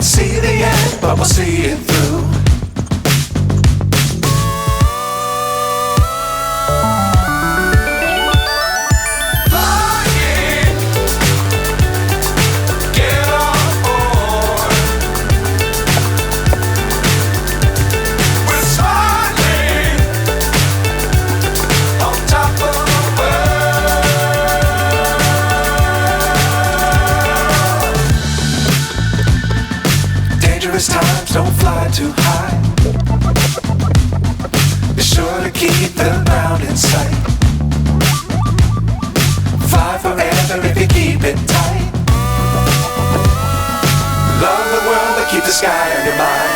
see the end, but we'll see it through. Times don't fly too high. Be sure to keep the ground in sight. Fly forever if you keep it tight. Love the world but keep the sky on your mind.